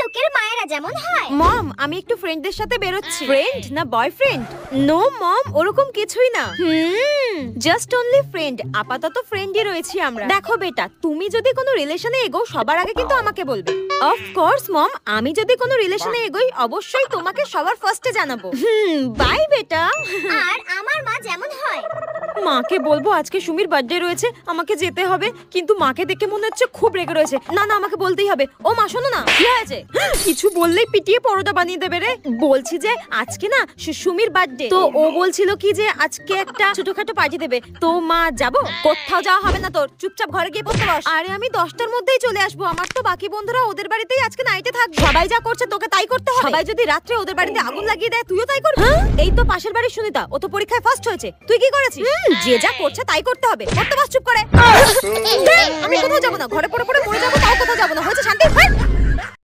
লোকের মায়েরা যেমন হয়। মম, আমি একটু ফ্রেন্ডদের সাথে বেরোচ্ছি। ফ্রেন্ড না বয়ফ্রেন্ড? নো মম, ওরকম কিছুই না। Just only friend. আপাতত ফ্রেন্ডই রয়েছি আমরা। দেখো বেটা, তুমি যদি কোনো রিলেশনে এগো সবার আগে কিন্তু আমাকে বলবে। অফ কোর্স মম, আমি যদি কোনো রিলেশনে এগোই অবশ্যই তোমাকে সবার ফার্স্টে জানাবো। বাই বেটা। আর আমার মা যেমন হয়। মাকে বলবো আজকে সুমির বার্থডে রয়েছে, আমাকে যেতে হবে, কিন্তু মাকে দেখে মনে হচ্ছে খুব রেগে রয়েছে। না না, আমাকে বলতেই হবে। ও মা, শোনো না, কি হয়েছে? কিছু বললেই পিটিয়ে পরোটা বানিয়ে দেবে রে। বলছি যে আজকে না সুমির বার্থডে, তো ও বলছিল কি যে আজকে একটা ছোটখাটো পার্টি দেবে। তো মা, যাবো? কোথাও যাওয়া হবে না তোর, চুপচাপ ঘরে গিয়ে পড়তে বস। আরে আমি 10টার মধ্যেই চলে আসবো। আমার তো বাকি বন্ধুরা ওদের বাড়িতেই আজকে নাইটে থাকবে। সবাই যা করছে তোকে তাই করতে হবে। সবাই যদি রাত্রে ওদের বাড়িতে আগুন লাগিয়ে দেয়, তুইও তাই করবি? এই তো পাশের বাড়ির সুনিতা, ও তো পরীক্ষায় ফার্স্ট হয়েছে। তুই কি করেছিস? যে যা করছে তাই করতে হবে। করতে বস চুপ করে। আমি কোথাও যাবো না, ঘরে পড়ে পড়ে মরে যাবো, তাও কোথাও যাবো না। হয়েছে শান্তি?